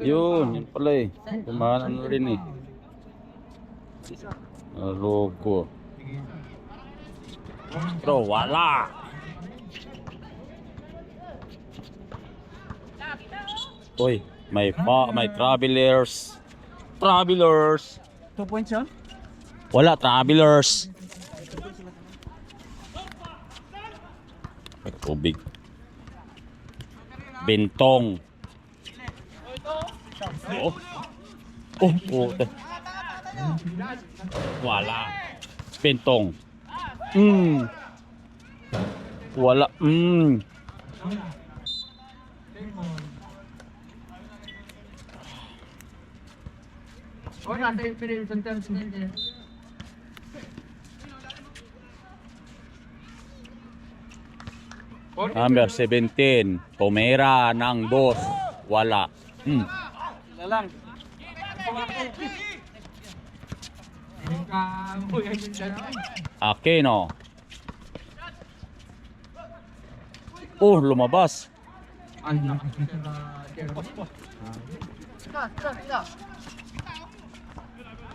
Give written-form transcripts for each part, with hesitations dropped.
Yun pala eh. Kumahan ano rin eh. Logo. Bro, wala. Uy, may travelers. Travelers. 2 points yun? Wala, travelers. May tubig. Bentong. Oh. Oh, puta. Wala. Bentong. Wala. Number 17. Tumira ng 2. Wala. Lang. Aquino. Oh, lumabas.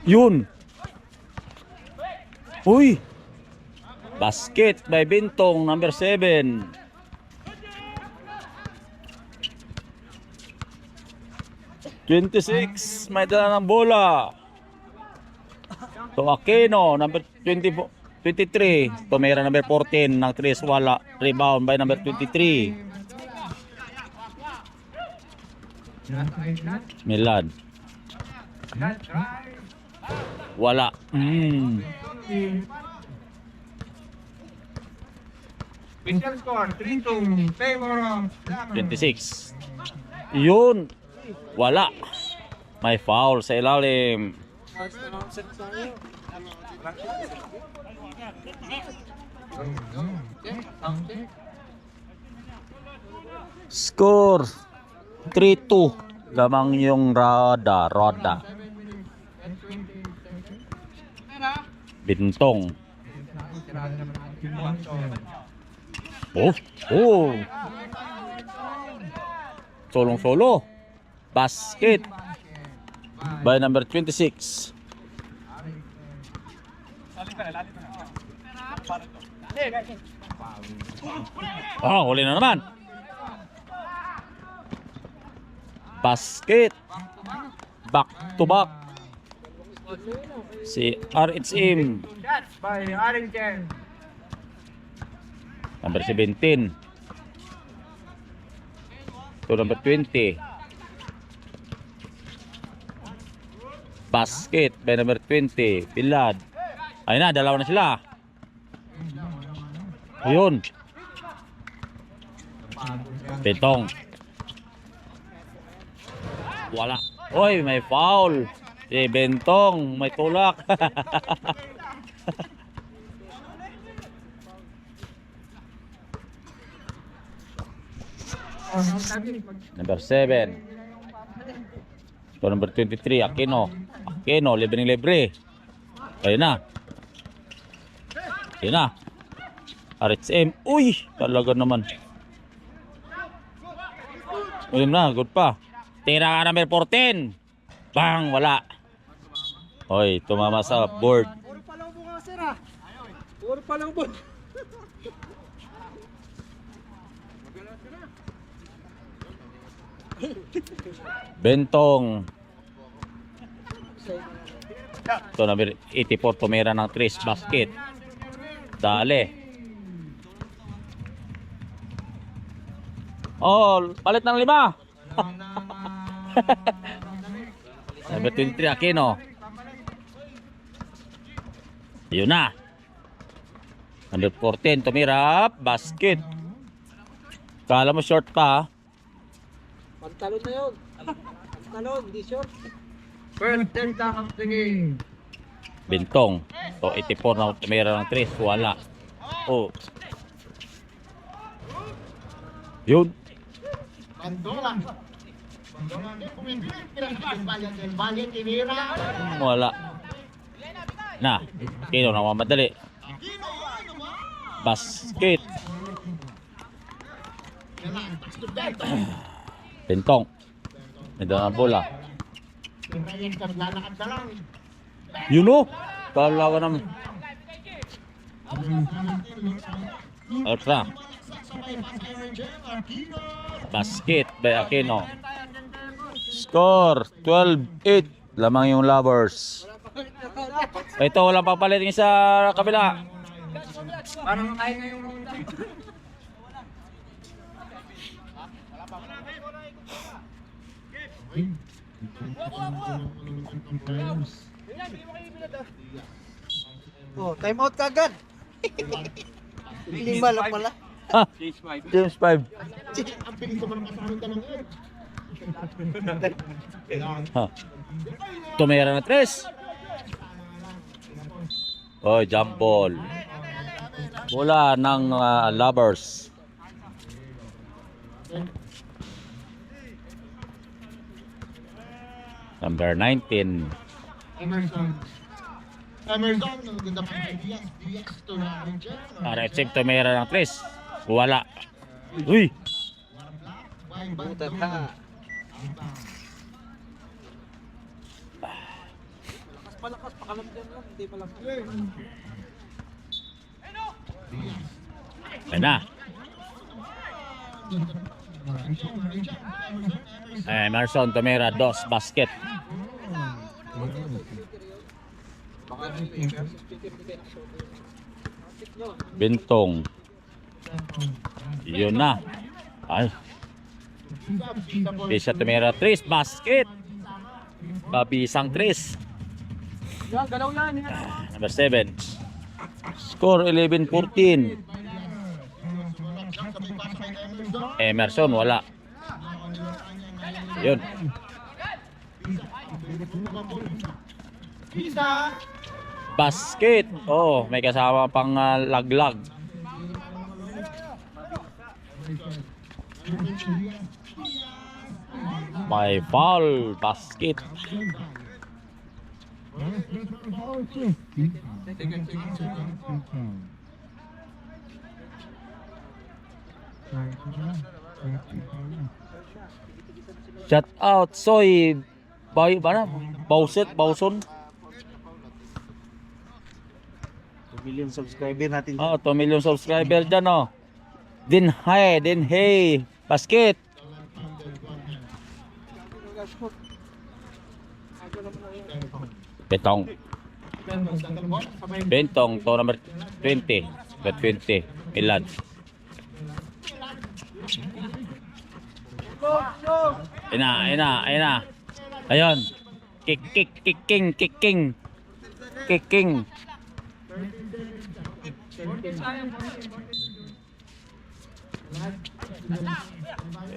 Yun. Uy. Basket by Bentong, number 7. (26) may dala ng bola. To Aquino, number 23. Tumira number 14 ng 3, wala. Rebound by number 23. Milan. Wala. Final score 3-2 favor of 26. Yun. Wala. May foul sa ilalim. Score 3-2. Gamang yung roda. Bentong. Oh. Solong-solo. Basket by number 26. Huli na naman. Basket. Back to back. Si RHM. by Arrington. Number 17. To number 20. Basket by number 20. Pilad. Ayun na, dalawa na sila. Ayun. Bentong. Wala. Oy, may foul. Si Bentong, may tulak. Number 7. So number 23, Aquino, libre. Ayun na. RHM. Uy, talaga naman. Ayun na, good pa. Tira ka number 14. Bang, wala. Hoy, tumama sa board. Puro pa lang po nga sir ah. Puro pa lang po. Bentong. So number 84, tumira ng 3 basket. Dale. Oh, palit ng 5. Number 23, Aquino. Yun na. Number 14, tumira. Basket. Kala mo short pa. Pantalon na yun. Pantalon, di short. First and of the game. Bentong. So 84 na tumira ng 3. Wala. Oh. Yun. Wala. Na. Kino na mamadali. Basket. Bentong. May dala ng bola. Lalakad na lang. Yun o. Kalawa naman. Ultra. Basket by Aquino. Score 12-8. Lamang yung Lovers. Ito walang papalit yung sa kabila. Parang kaya na yung ronda. Oh, time out kagad. Lima lang pala. Ha? Change 5. James 5. Ang piling ko man kasama ka lang yan. Ha. Tumira na 3. Oh, jump ball. Bola ng Lovers. Number 19. Emerson. Emerson, ganda pa yung DX to Ranger. RHM tumira ng 3. Wala. Uy! Butat ha. Palakas, pakalamdan lang. Hindi pa lang. Ayan na. Emerson tumira 2 basket. Bintong. Yun na. Ay. Bisa tumira 3 basket. Babisang 3. Yan, galaw yan. Number 7. Score 11-14. Emerson wala. Yun. Basket. Oh, may kasama pang laglag. May foul basket. Shout out Soy Bay ba na? Bauson. 2 million subscriber natin. Oh, 2 million subscriber dyan oh. Din hey, basket. Bentong to number 20. Number 20. Ilan? Ina. Ayun. Kicking.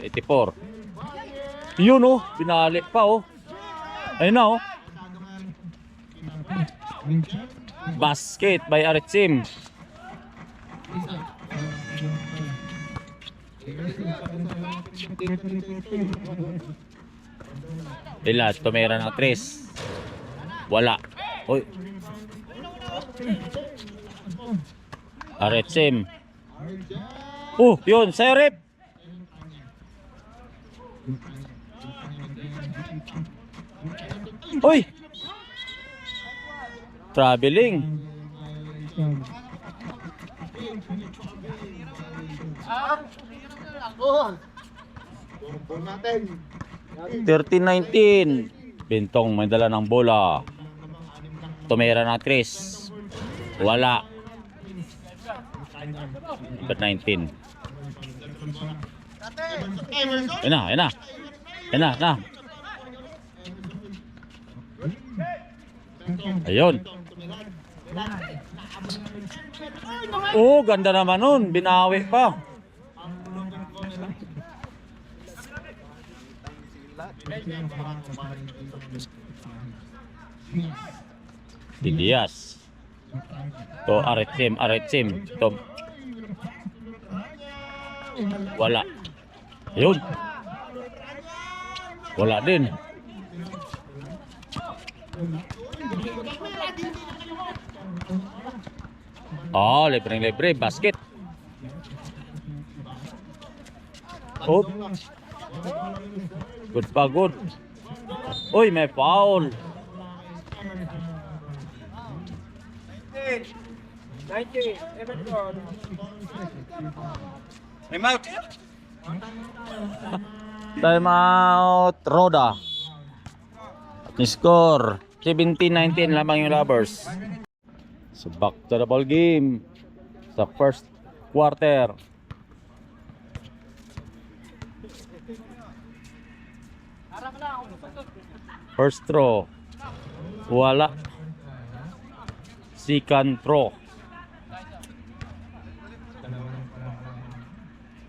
84. Yun oh, binali pa oh. Ayun na oh. Basket by Aritzim. Ilan, tumira ng 3. Wala. Uy. Aritzim. Oh, yun, sa'yo rep. Uy. Traveling. Tumpon natin. 13-19. Bintong may dala ng bola. Tumira ng 3. Wala. Number 19. Ayun na. Ayun. Oh, ganda naman nun. Binawi pa. Didias. To Aritzim. To wala. Ayun. Wala din. Oh, libre basket. Oh. Good pa, good. Uy, may foul. 90. Everton. Time out, Roda. Ni-score 17-19 lamang yung Lovers. So back to the ball game sa first quarter. First throw, wala. Second throw,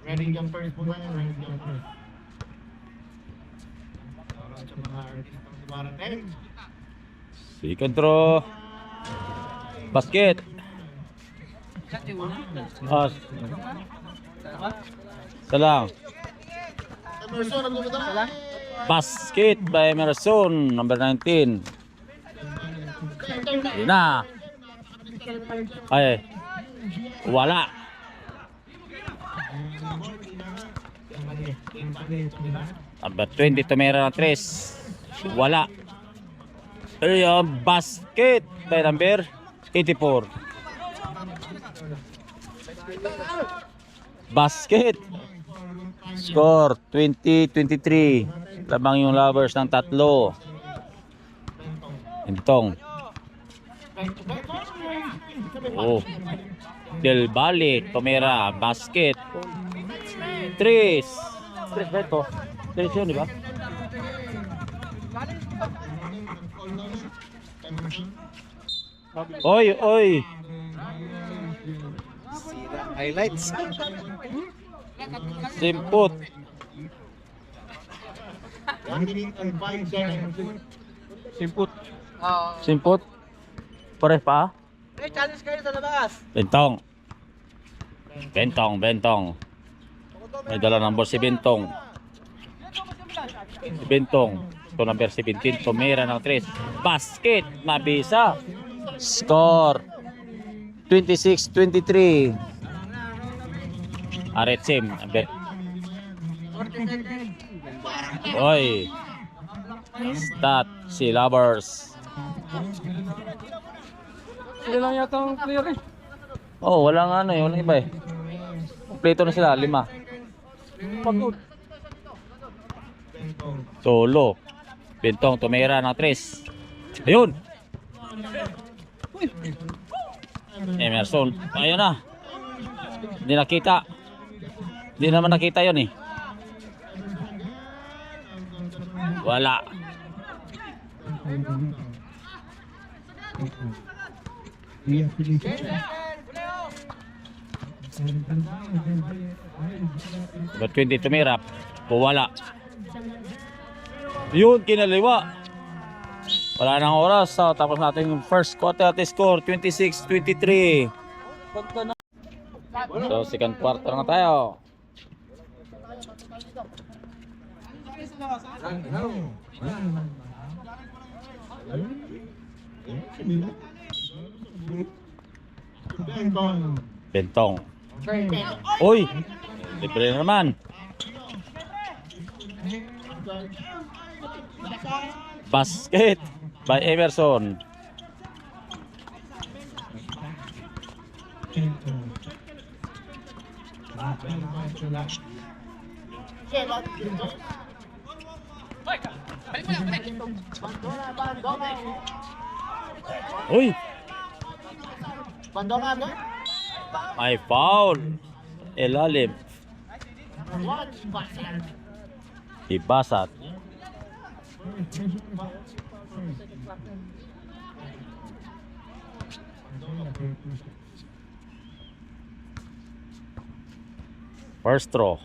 Ready jumpers po ba yan? Ready jumpers. Sa mga artistang dumarating. second throw, basket. Salang. Emerson, nagdumada. Basket by Emerson, number 19. Yun na. Ay, wala. Number 20, tumira ng 3. Wala. Ayun, basket by number 84. Basket. Score 20-23. Lamang yung Lovers ng 3. Intong. Oh. Del Valle, tumira, basket. 3 ba ito? 3 yun, di ba? Oy, oy. Highlights. Simput. 1 minute and 5 seconds. Simput. Simput. Pares pa? Hey, challenge kayo sa labas. Bentong. Bentong. May dala number si Bentong. Si Bentong. Ito number 17. Tumira ng 3. Basket. Mabisa. Score 26-23. Aretsim. Oy. Stat si Lovers. Sila lang yata ang player eh. Oh, walang ano eh, walang iba eh. Kompleto na sila, 5. Pagod. Solo. Bentong tumira ng 3. Ayun. Emerson. Ayun na. Hindi nakita. Hindi naman nakita yun eh. Wala. But 20 tumira. Wala. Yun, kinaliwa. Wala nang oras. So, tapos natin yung first quarter at score 26-23. So, second quarter na tayo. Bentong. Uy! Libre na naman. Basket by Emerson. Uy! May foul. Ilalim. Ibasat. First throw.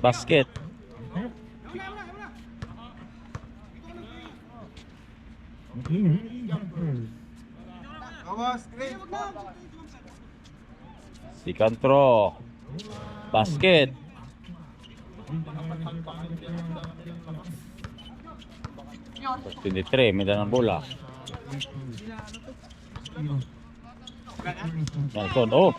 Basket. Second throw. Basket. First 23, may dalang bola. Nelson, oh.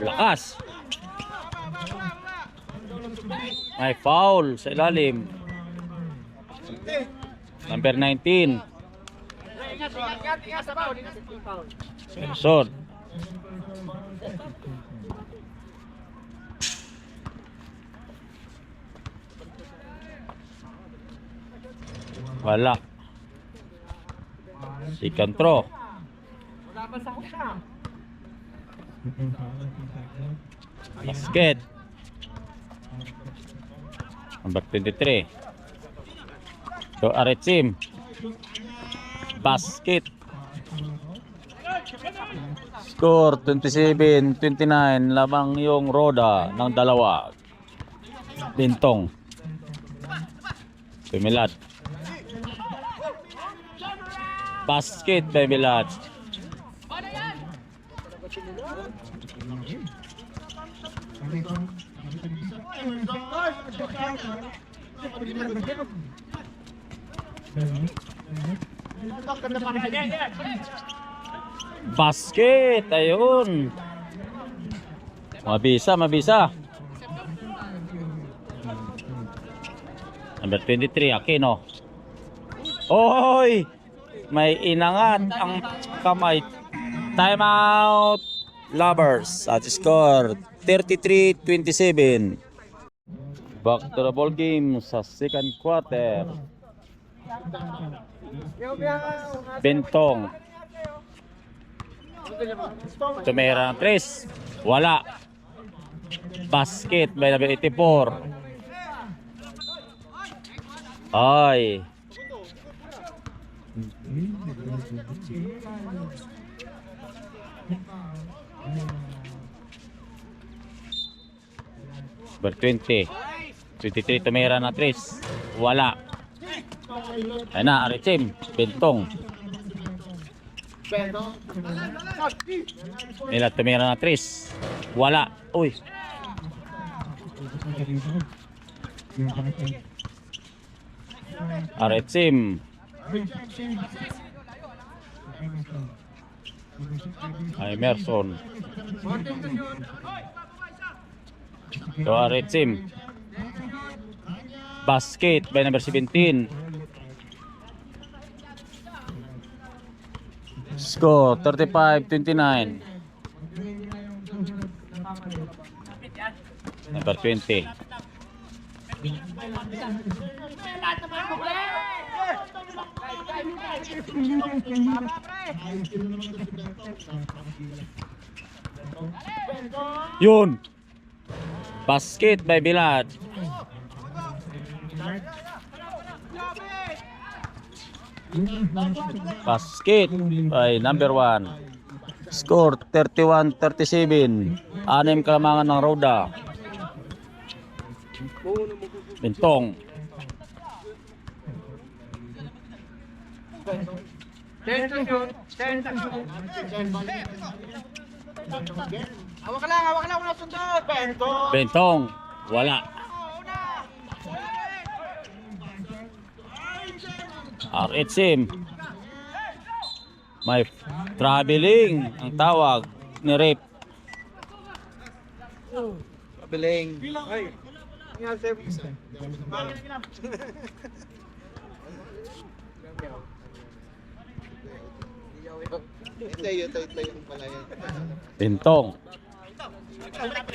Lakas. May foul sa ilalim. Number 19. Ingat sa foul, ingat sa foul. Nelson. Wala. Second throw. Wala pa sa hukna. Basket. Number 23. So Aretsim. Basket. Score 27-29. Lamang yung roda ng dalawa. Bintong. Pimilad. Basket by Milad. Basket, ayun. Mabisa, mabisa. Number 23, Aquino. Oy! May inangat ang kamay. Time out, Lovers. At score 33-27. Back to the ball game sa second quarter. Bentong. Tumira ng 3. Wala. Basket by number 84. Ay. Number 20. 23 tumira ng 3. Wala. Ayun na, Aretsim. Bentong. Nila tumira ng 3. Wala. Uy. Aretsim. Emerson. So Aretsim. Basket by number 17. Score 35-29. Number 20. Yun. Basket by Bilad. Basket by number 1. Score 31-37. 6 kalamangan ng roda. Bentong. Hawak lang, wala sundot. Bentong. Wala. Aretsim. May traveling ang tawag ni Rep. Traveling. Ay. Ingat sa Bentong.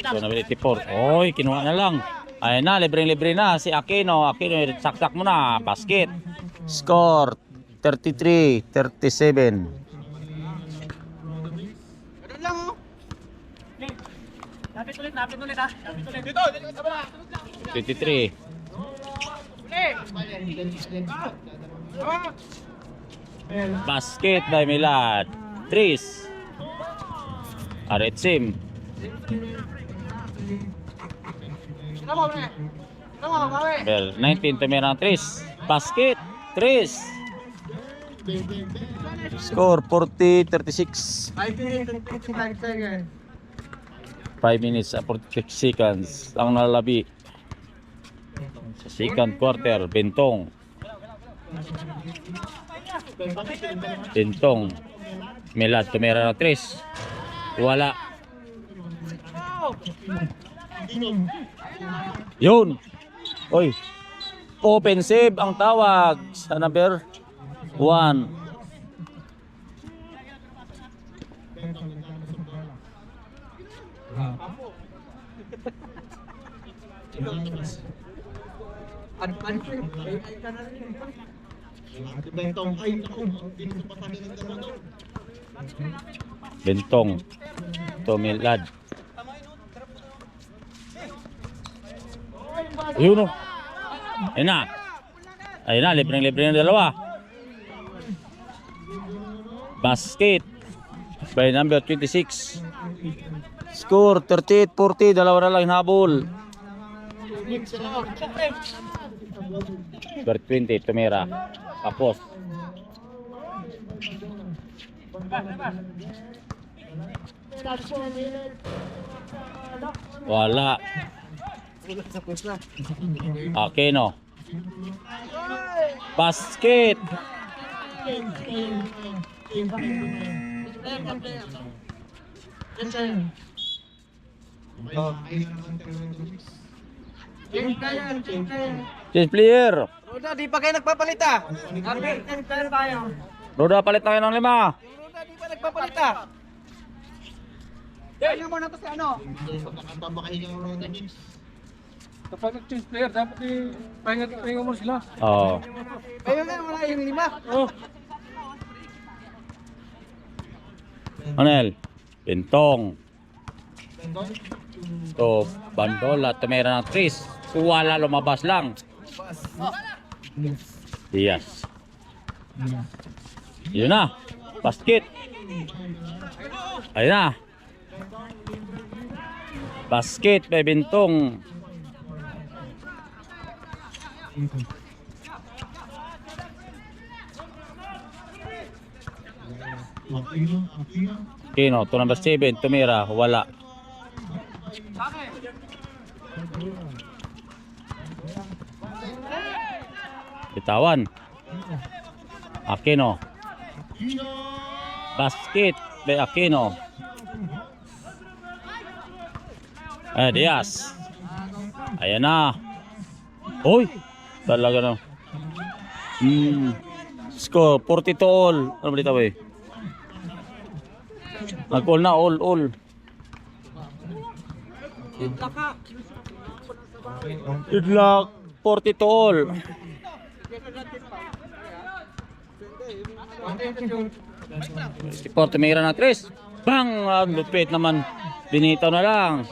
So na 84. Oy, kinuha na lang. Ayun na, libre-libre na si Aquino. Aquino, saksak mo na. Basket. Score 33-37. Ganun lang oh. Lapit ulit ha. Lapit ulit. Dito, sa bala. 23. Basket by Milad. Tris. Aretsim. Well, 19 tumira ng 3. Basket. 3. Score 40-36. 5 minutes and 46 seconds ang nalabi sa second quarter. Bentong. Bentong. Milad tumira ng 3. Wala. Yun. Oy. Offensive ang tawag sa number 1. Ay ka na rin. Bentong, ay, naku, dito pa kami ng dalawa. Bentong. Tumilad. Yun o. Ayun na. Ayun na, libreng-libre ng dalawa. Basket by number 26. Score 38-40. Dalawa na lang hinabol. Number 20, tumira. Tapos. Wala. Aquino. Basket. Change player. Roda, di pa kayo nagpapalita. Happy, tayo. Roda, palit na kayo ng 5. Roda, di pa nagpapalita. Kaya mo na to si ano? Nakababakahin yung mga games. Kapag nag-change player, dapat pahinga mo sila. Oh. Ayun na, wala yung 5. Oh. Anel. Bentong. To Bandola, tumira ng 3. Wala, lumabas lang. Diaz. Yun na. Basket. Ayun na. Basket by Bentong. Kino, to number 7, tumira, wala. Bitawan. Aquino. Basket by Aquino. Diaz. Ayan na. Uy, talaga na. Score 42 all. Ano ba dito ba eh? Nag-all na, all. Good luck. 42 all. Sport tumira na 3. Bang! Lupit naman. Binitaw na lang.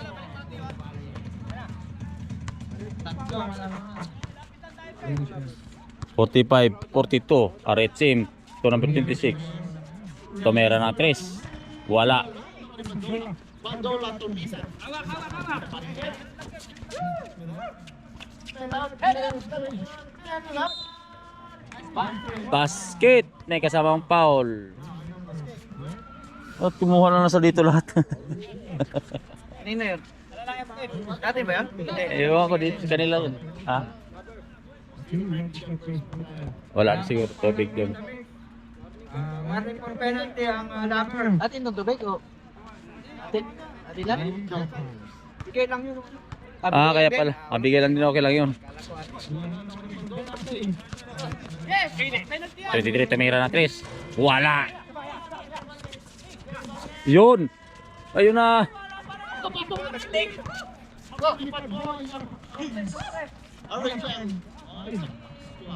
$45, $42. RHM. To number 26. Tumira na 3. Wala. Basket. May kasamang foul. At kumuha na sa dito lahat. Kanina yun. Dati ba yan? Ewan ko dito sa kanila yun. Ha? Wala na siguro tubig doon. Maraming for penalty ang number. Atin nung tubig o? Atin lang? Bigay lang yun. Kaya pala. Mabigay lang din, okay lang yun. 23, tumira na 3. Wala. Yun. Ayun na.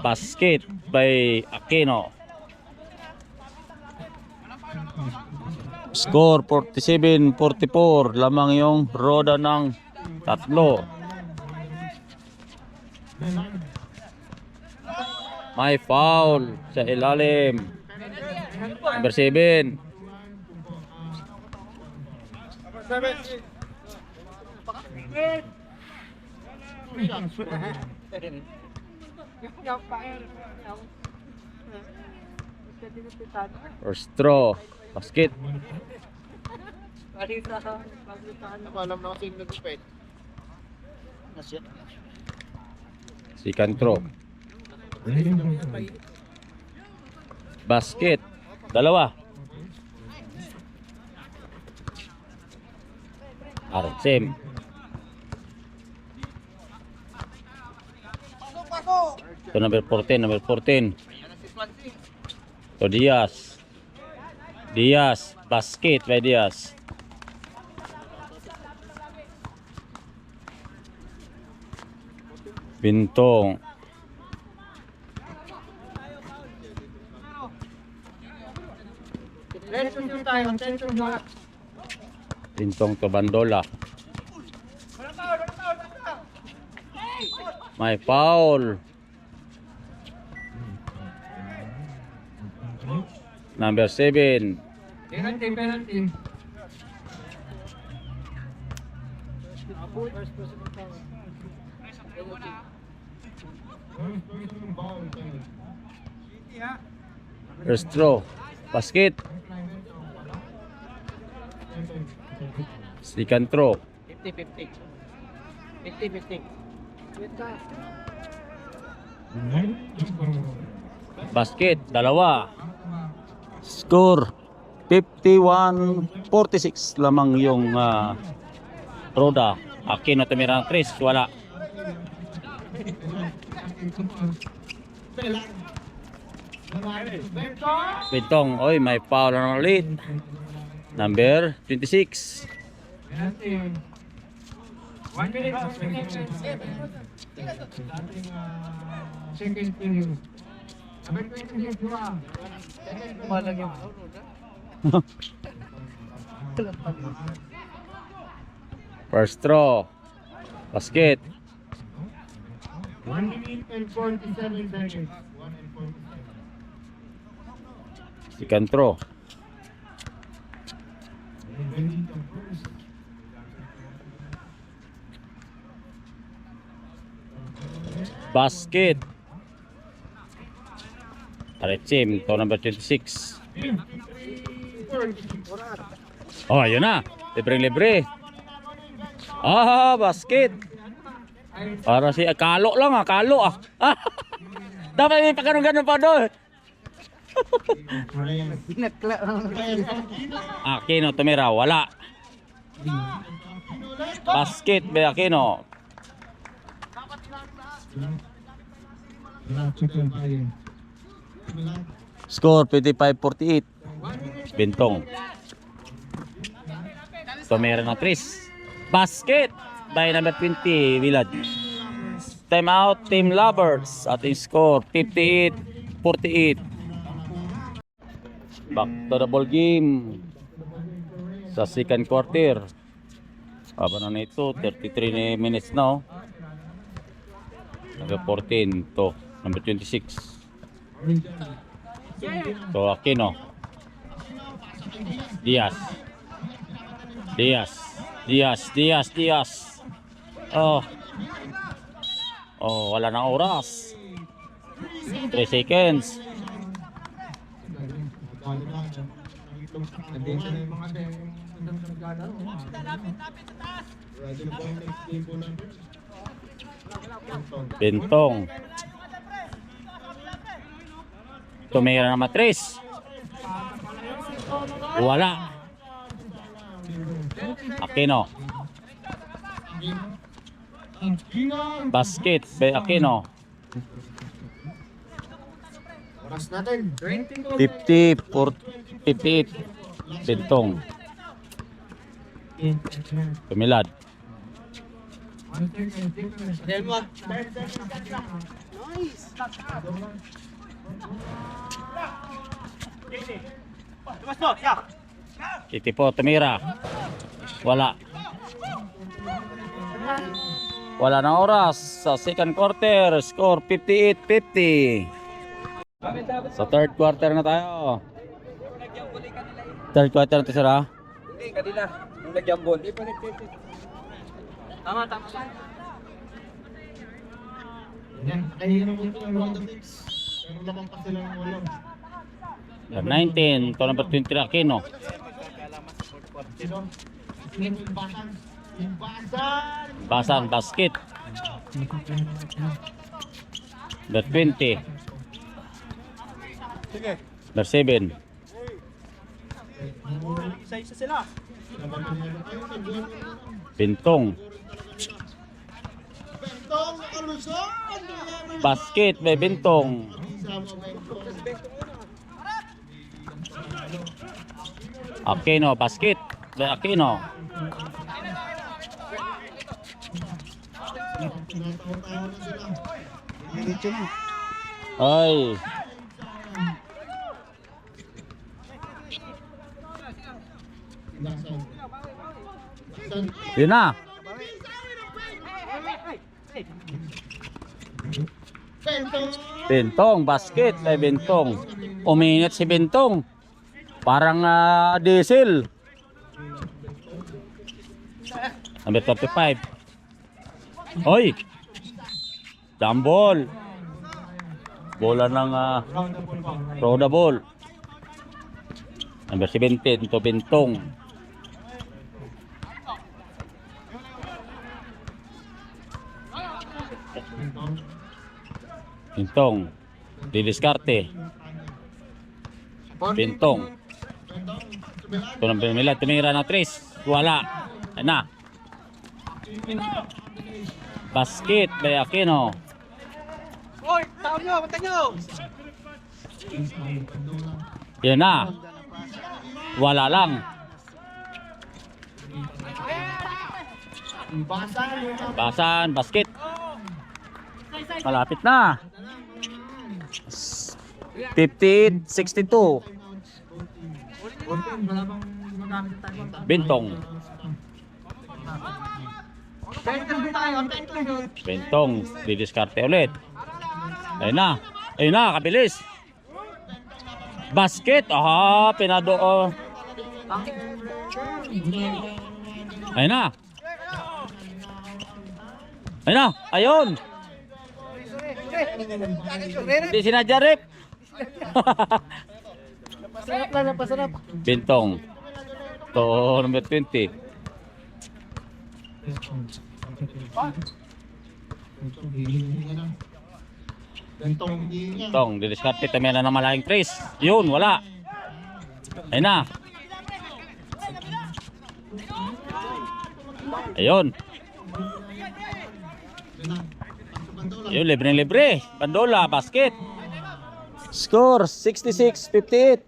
Basket by Aquino. Score 47-44. Lamang yung roda ng 3. May foul sa ilalim. Number 7. First throw. Basket. Alam na kasi yung nag-upit. Second throw. Basket. Dalawa. RHM. To number 14, number 14. To Diaz. Diaz, basket by Diaz. Bintong. Tension tayo, tension tayo. Bintong to Bandola. May foul. Number 7. Penalty, penalty. First throw. Basket. Second throw. 50-50. 50-50. Basket. Dalawa. Score. 51-46 lamang yung Roda. Aquino tumira ng 3. Wala. Bintong. Oy, may foul na ulit. Number 26. Penalty. 1 minute. Second period. Number 26, Juan. Malang yung First throw. Basket. 1 minute and 47 seconds. 1 and 47. Second throw. Basket. Arechim to number 26. Oh, yun na. Libre-libre. Basket. Para si kalo lang kalo Dapat may pagkano-gano pa doon. Aquino tumira, wala. Basket by Aquino. Score 55-48. Bintong. Tumira ng 3. Basket by number 20 Village. Time out Team Lovers. Ating score 58-48. Back to the ball game sa second quarter. Aba na ito 33 minutes now. Number 14 to number 26. To Aquino. Diaz. Wala nang oras. 3 seconds. Bintong. Tumira na matris. Wala. Aquino. Basket by Aquino. Oras natin. 50-58. Bintong. Tumilad. Iti po tumira. Wala. Wala na oras sa second quarter. Score 58-50. Sa third quarter na tayo. Third quarter na tayo, sir, ha? Hindi, kanila. Nung nag-jambol. Hindi pa nag-test. Tama. Yan, kahihiram mo ito ang Rwanda Mix. Pero lamang pa sila ng walang. Number 19 to number 20 Aquino. Sino? Basan basket. Number 20. Number 7. Isa-isa sila. Bintong. Bentong nakalusot. Basket by Bentong. Isa mo Bentong. Aquino, basket by Aquino. Tinatawa-tawa na sila. Diretso na. Ay, Tinaksan. Tinaksan. yun na. Bentong. Bentong, basket by Bentong. Uminit si Bentong. Parang diesel. Number 35. Hoy! Jambol. Bola ng Roda ball. Number 17 to Bentong. Bentong. Didiskarte. Bentong. Ito ng Bermila. Tumira ng 3. Wala. Ayun na. Basket by Aquino. Oy, tao nyo, mata nyo. Yan na. Wala lang. Basan, basket. Malapit na. 58-62. Bentong. Bentong. Didiskarte ulit. Ayun na. Ayun na, kabilis. Basket. Aha, pinado. Ayun na. Ayun na. Ayun. Hindi sinadya, Rip. Napasarap lang, napasarap. Bentong. To number 20. Bentong hindi niya. Bentong. Didiskarte. Tamyan na ng malaking trace. Yun, wala. Ayun na. Ayun. Ayun, libre-libre. Bandola, basket. Score, 66-58.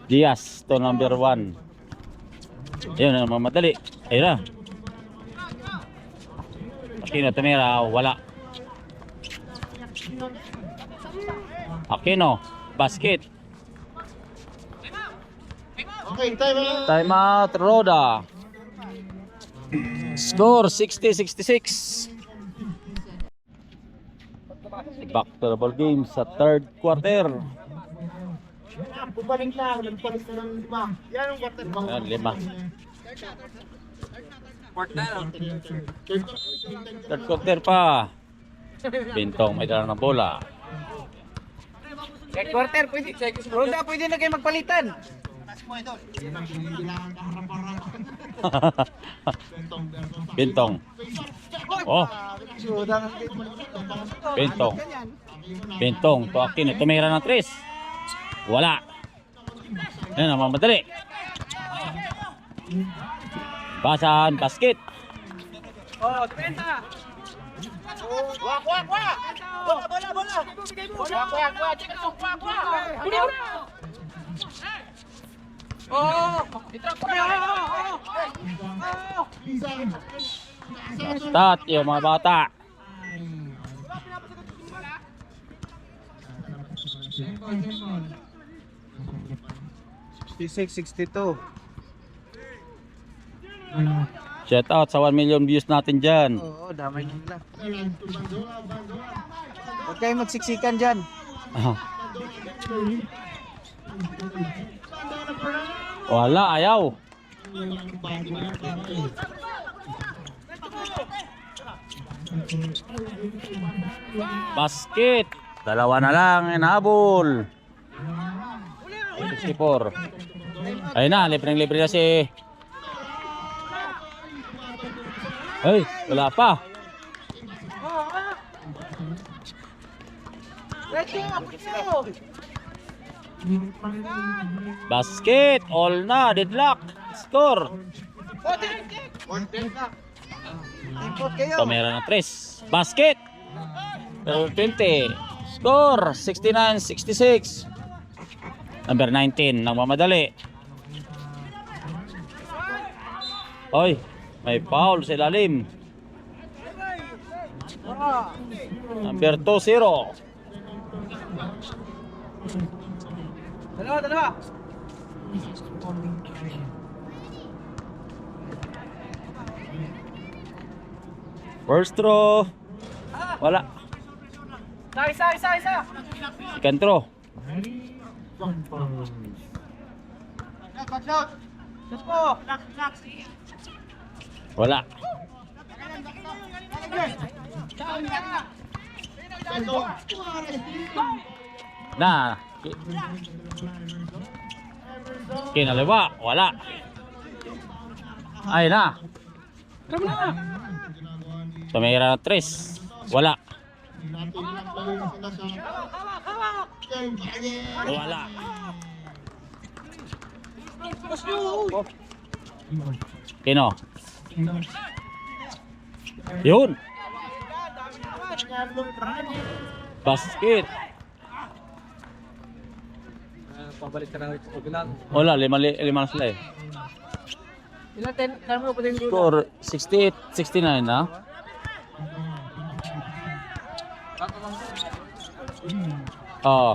Diaz, to number 1. Ayun, mamadali. Ayun na. Aquino, tumira, wala. Aquino, basket. Okay, time out. Time out, Roda. Score, 60-66. Back to the ball game sa third quarter. Pupaling lang, nagpalis na ng 5. Yan ang quarter. Ayan, 5. Third quarter pa. Bentong may dala ng bola. Second quarter, pwede. Roda, pwede na kayo magpalitan. Bentong. Oh, Bentong. Bentong. To Aquino. Tumira ng 3. Wala. Ayan na, mamadali. Basan, basket. Oh, 30. Wak, wak, wak. Bola, bola, bola. Wak, wak, wak. Wak, wak. Oh, itra ko. Stat yung mga bata. Shout out sa 1 million views natin dyan. Oo, damay nila. Huwag kayo magsiksikan dyan. Wala, ayaw. Basket. Dalawa na lang, inabol. 64. Ayun na, libreng-libre na si... Ay, wala pa. Basket, all na, deadlock. Score. Import kayo. Tumira ng 3. Basket. Number 20. Score 69-66. Number 19 nagmamadali. Oy, may foul sa ilalim. Number 20. Dalawa. First throw. Wala. Isa. Second throw. Shoot po. Wala. Na. Kinaliwa. Wala. Ay na. Tumira ng 3. Wala. Wala. Kino. Yun. Basket. Pabalik ka na ito. Bilang. Wala, lima na sila eh. Ilan mo pa din dito? Score 68-69 na. Oh.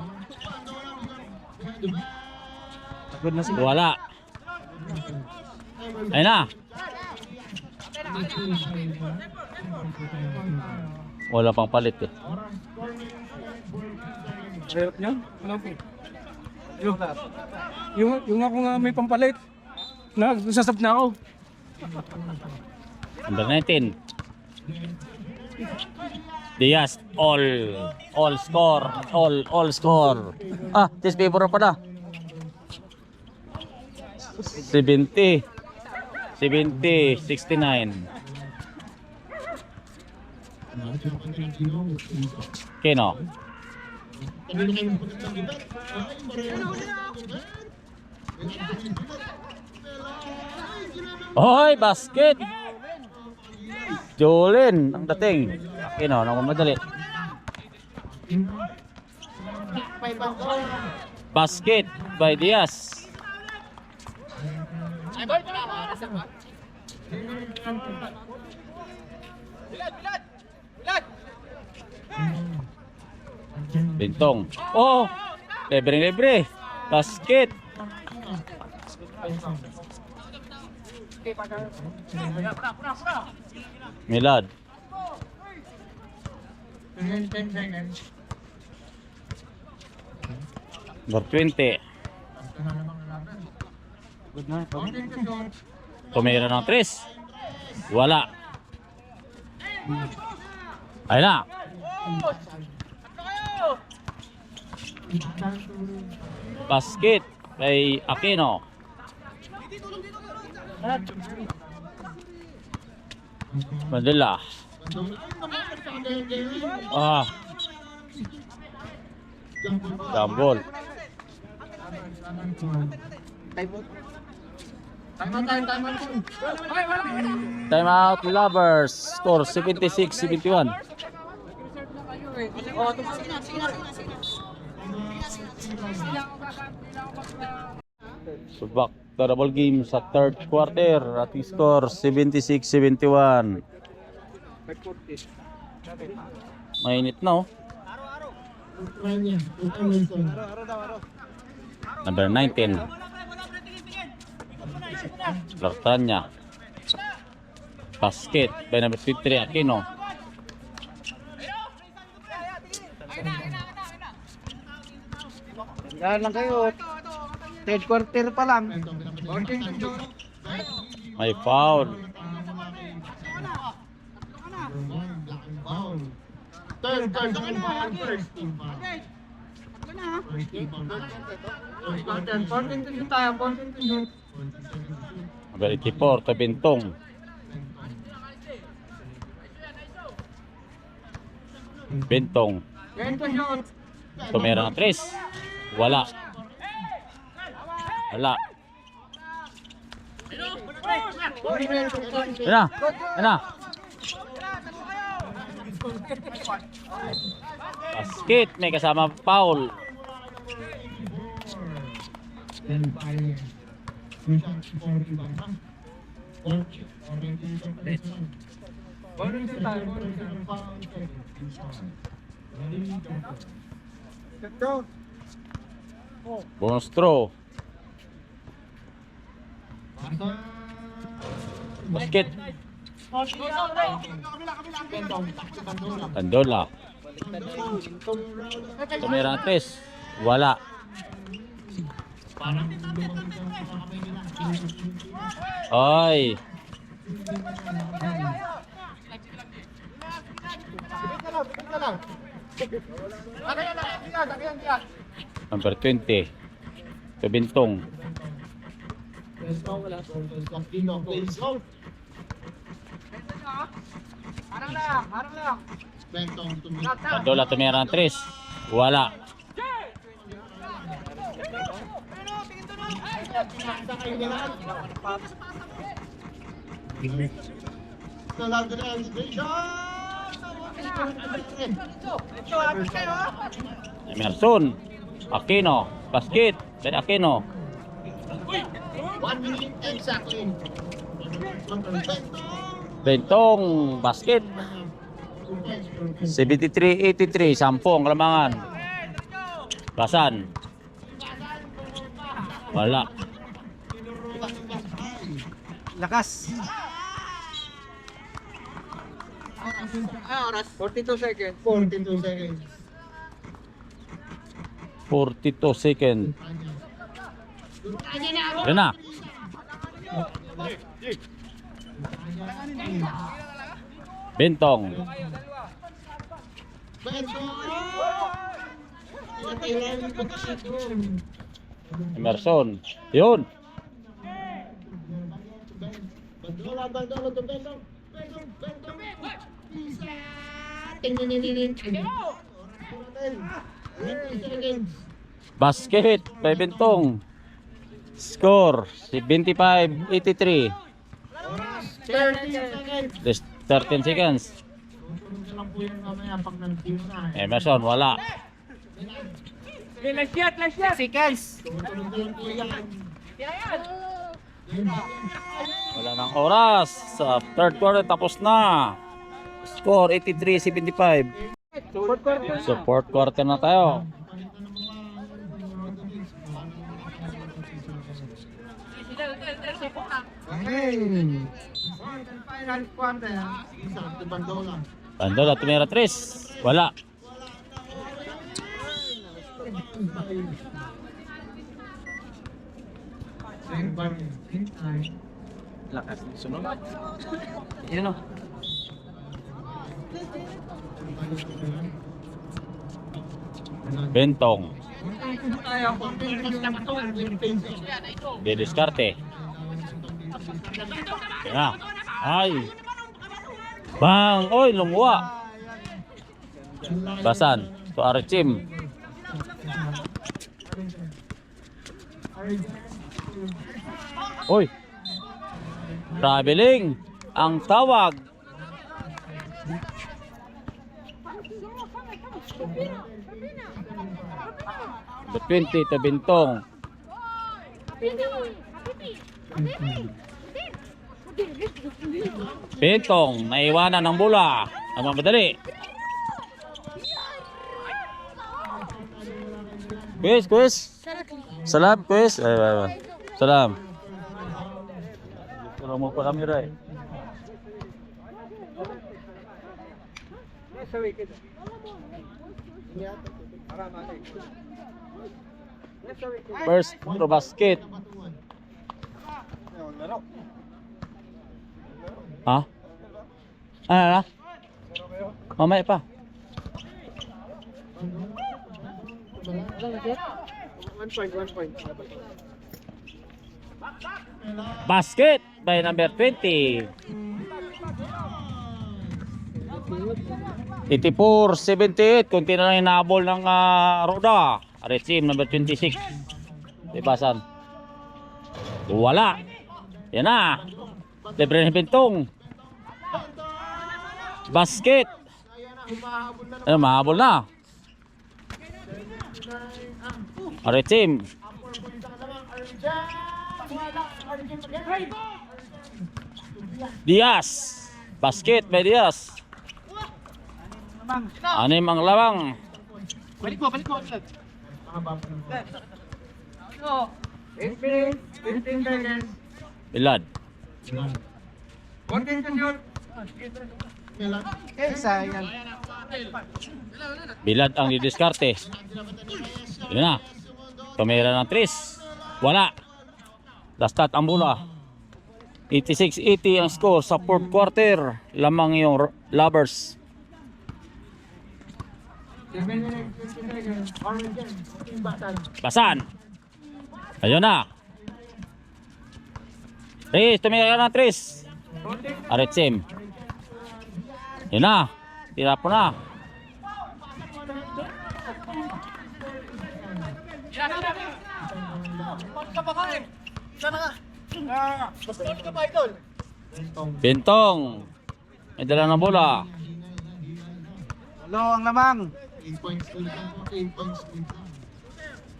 Wala. Ayun na. Wala pang palit eh. Yung ako nga may pampalit. Nagsasab na ako. Number 19. Diaz, all score. Ah, this paper pa na. 69. Kino. Hoy, basket. Jolin ang dating. Kino, namamadali. Basket by Diaz. Bintong. Oh, libre. Basket. Milad. Number 20. Tumira ng 3. Wala. Ayun na. Basket kay Aquino. Mandela. Ah. Jambol. Time out Lovers. Score 76-71. Subak double game sa third quarter at score 76-71. Mainit na oh. Number 19. Lartanya. Basket by number 53 Aquino. Yan lang kayo. Third quarter pa lang. May foul. Number 84 Tabintong. Bintong. Tumira ng 3. Wala. Yan na. Basket, may kasama foul. Bonus throw. Basket. Bandola. Tumira ng 3. Wala. Ay. Number 20. Kabintong. Harang lang. Bandola tumira ng 3. Wala. Emerson. Aquino. Basket. Dari Aquino. 1 minute exactly. Bentong. Basket. 73-83. 10 ang kalamangan. Basan. Wala. Lakas. Oras. 42 seconds. 42 seconds. 42 seconds. Yan na. Bentong. Emerson. Yun. Basket by Bentong. Score 25-83. 13 seconds. Emerson wala. Seconds. Wala nang oras. Sa third quarter tapos na. Score 83-75. So fourth quarter na tayo. Final quarter. Bandola tumira 3. Wala. Lakas ng sunod. Yun o. Bentong. Didiskarte. Ya. Ay. Bang, oy lumuwa. Basan, to Archim. Oy. Traveling ang tawag. The 20 to Bintong. Bintong, naiwanan ng bola. Ang madali. Quiz. Salam, quiz. Ay. Salam. Kalau mau pa kami ray. First to basket. Ha? Ano? Mamaya pa. One point. Basket by number 20. 84-78. Kunti na lang hinabol ng Roda. Arechim number 26. Dibasan. Wala. Yan na. Libre ng Bintong. Basket. Ayun, mahabol na. Aritzim. Diaz. Basket by Diaz. Anim ang lawang. Balik mo. 8 minutes, 15 seconds. Bilad. 14 to shoot. Sayang. Bilad ang didiskarte. Yun na. Tumira ng 3. Wala. Lastat ang bola. 86-80 ang score sa fourth quarter. Lamang yung Lovers. 7 minutes, 15 seconds. Basan. Ayun na. Tris, tumira ng 3. Aritzim. Yun na. Tira po na. Bentong. May dala ng bola. Hello, ang lamang. 8 points lead lang po. 8 points lead lang.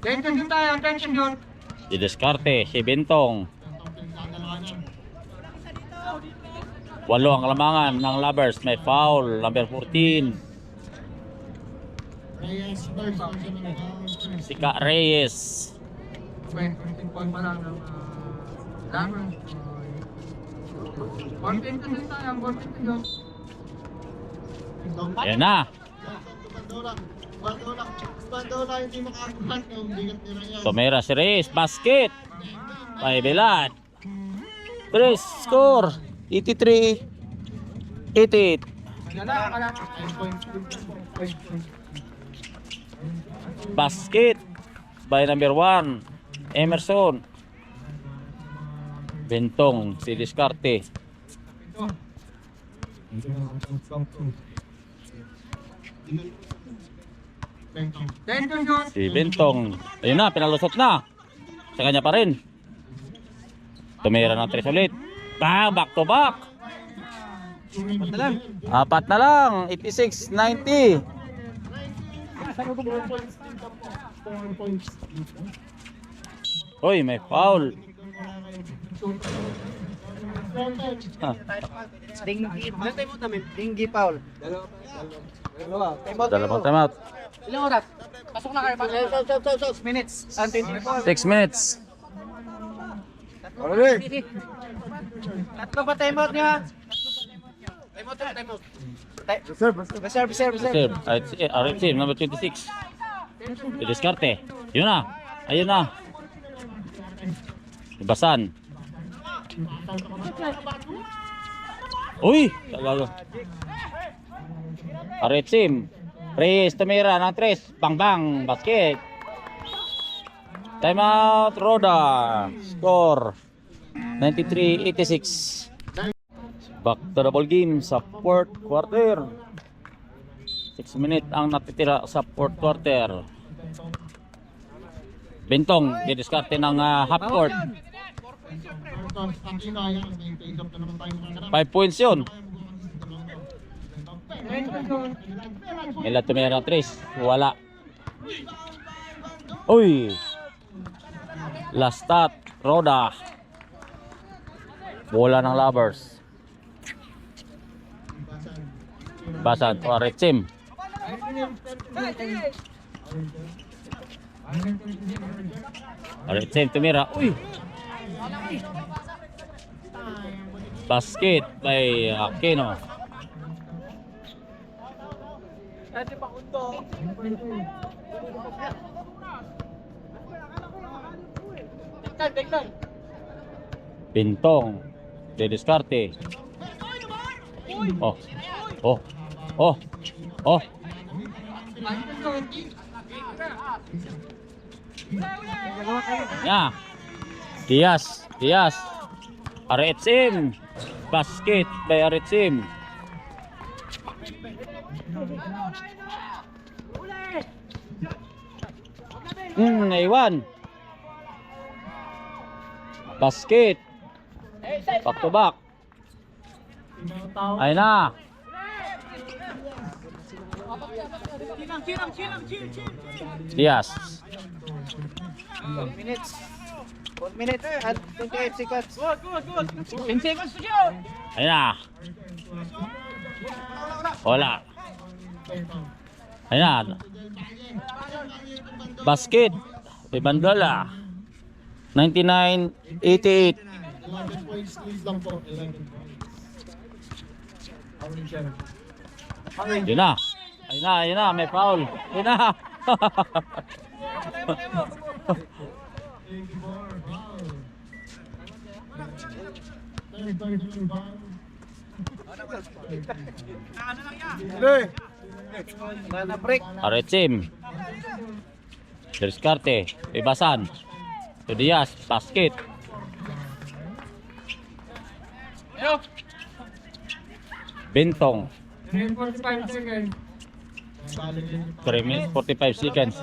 Attention shoot tayo, attention shoot. Didiskarte si Bentong. Itong pinagdadalawanan. 8 ang kalamangan ng Lovers. May foul. Number 14. Reyes first. Siya ng first. Sika Reyes. 20 point pa lang ng Lovers. 14 to shoot tayo, 14 to shoot. Ayan na. Bandola, hindi makakuhan ng bigat nila yan. Tumira si Reyes. Basket. May Bilad. Chris, score. 83-88. 5 points lead lang po. Basket by number 1 Emerson. Bentong si Diskarte. Attention shoot. Si Bentong. Ayun na, pinalusot na. Sa kanya pa rin. Tumira ng 3 ulit. Bang, back to back. Apat na lang. 86-90. 4 points. Hoy, may foul. Ah, Tinggi Paul. dalawang timeout. Ilang oras? Pasok na kayo. 6 minutes. 6 minutes. Tatlo pa timeout niya. Timeout. Reserve. Sir, RF team number 26. Diskarte. Yun na. Ayun na. Basan. Uy! Talaga. RF team. Reyes, tumira ng 3. Bang bang. Basket. Timeout. Roda. Score. 93-86. Back to the ball game sa fourth quarter. 6 minutes ang natitira sa fourth quarter. Bentong, didiskarte ng half court. 5 points yun. Nila tumira 3. Wala. Uy! Last stop. Roda. Bola ng Lovers. Basan o Arechim. Arechim tumira. Uy! Basket by Aquino. Bentong. Didiskarte. Oh. Oh. Oh. Oh. Ya. Diaz. Arechim. Basket by Arechim. Naiwan. Basket. Back to back. Ayun na. Diaz. 4 minutes. 4 minutes and 28 seconds. 10 seconds to go. Ayun na. Wala. Ayun na. Basket. Ibandola. 99-88. 11 points lead lang po. 11 points. Yun na. Ayun na, ayun na. May foul. Yun na. Mana break. Aretim. Deriskarte. Ibasan. Diaz. Basket. Bentong. 3 minutes 45 seconds.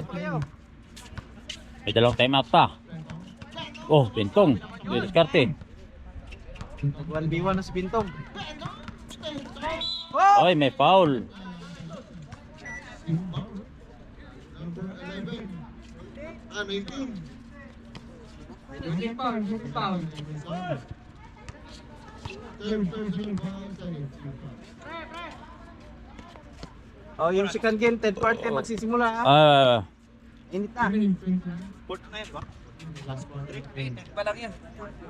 May dalawang timeout pa. Oh, Bentong. Deriskarte. 1v1 na si Bintong. Oy, may foul. Number 11. 19. Oh, yung second game, third quarter magsisimula ha. Init na. Fourth na yan ba?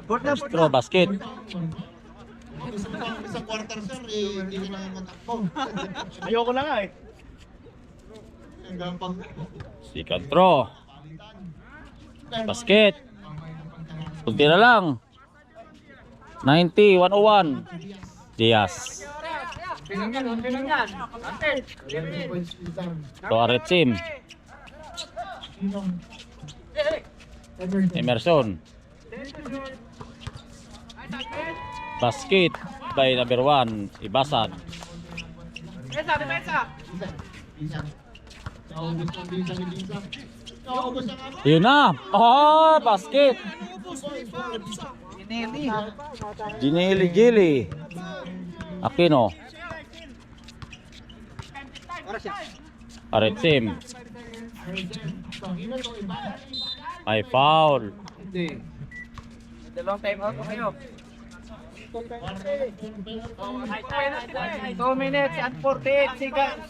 Fourth na. Throw basket. Isang quarter sir, hindi ka na matakbo. Ayoko na nga eh. Hanggang pag... Second throw. Basket. Kunti na lang. 90-101. Diaz. Pinangyan. 11 points lead lang. To Aretim. Emerson. Basket by number 1. Ibasan. Naubos ang bisa ni Lisa. Naubos ang ano? Yun na. Oh, basket. Ineli. Ginili-gili. Aquino. Aretim. May foul. Hindi. Dalawang time out po kayo. 2 minutes and 48 seconds.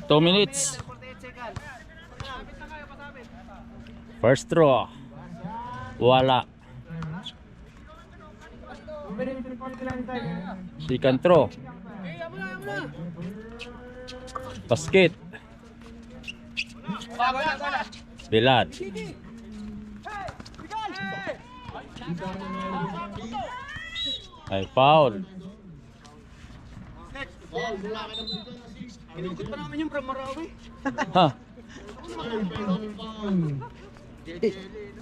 2 minutes. First throw. Wala. Second throw. Basket. Bilad. Ay foul. Inugot pa namin yung from Marawi. Ha.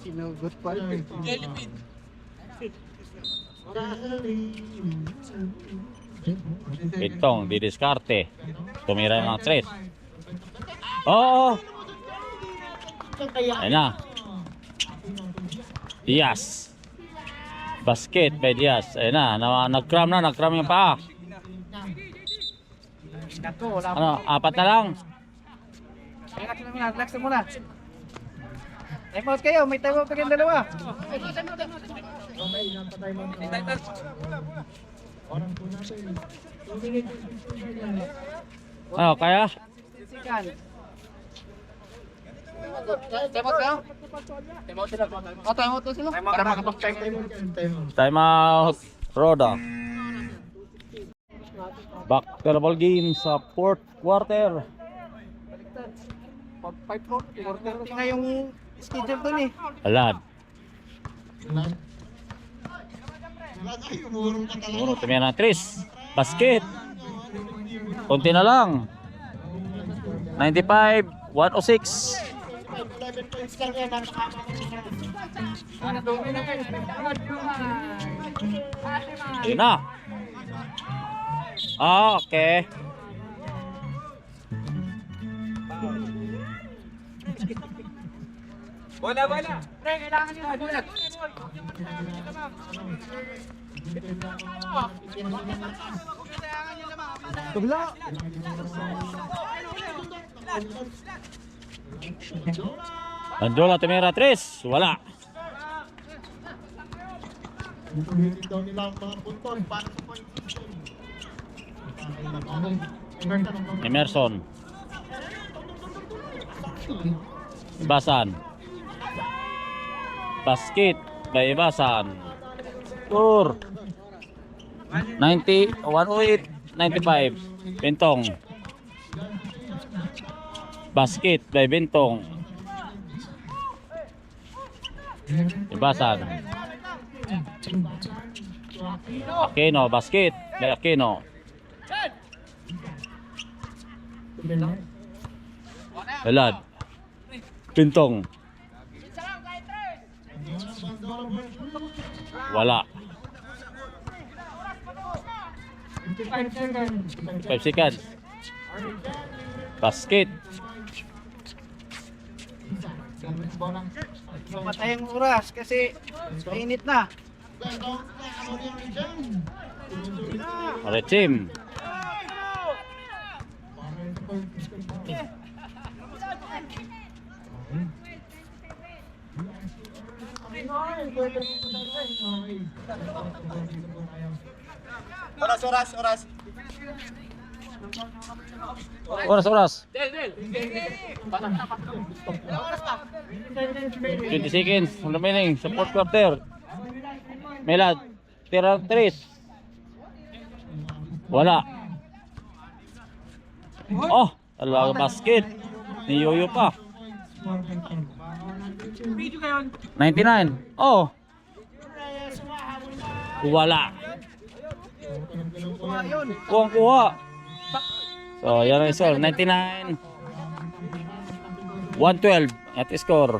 Sinugot pa. Itong didiskarte. Tumira ng 3. Oh. Ayun na. Diaz. Basket by Diaz. Ayun na. Nag-cram yung paa. Ano, 4 na lang. Relax na muna. Time out kayo, may time out pa kayong dalawa. Ano, kaya? Time out kayo? Time out sila. Time out sila. Para makapag-time Time out. Roda. Back to the ball game sa 4th quarter. 5 quarter na yung schedule dun eh. Alad. Umurong ka talaga. Uno, tumira ng 3. Basket. Kunti na lang. 95-106. 11 points lang yan. Ayun na. Ah, okay. Wala. Pre, kailangan nyo magulat. Kabila. Anjola Timera 3. Wala. Tumitin daw nila ang mga puntos para sa point system. Emerson. Ibasan. Basket by Ibasan. Score 90, 108, 95. Bentong. Basket by Bentong. Ibasan. Aquino, basket by Aquino. Elad. Bentong. Wala. 5 seconds. Basket. Patay ang oras kasi mainit na. Rechim. Oras. Oras. 20 seconds remaining sa fourth quarter. Melad. Tira 3. Wala. Oh, talaga basket. Ni Yoyo pa. 99. Oh. Wala. Kuha. So, yan ang score. 99. 112 at score.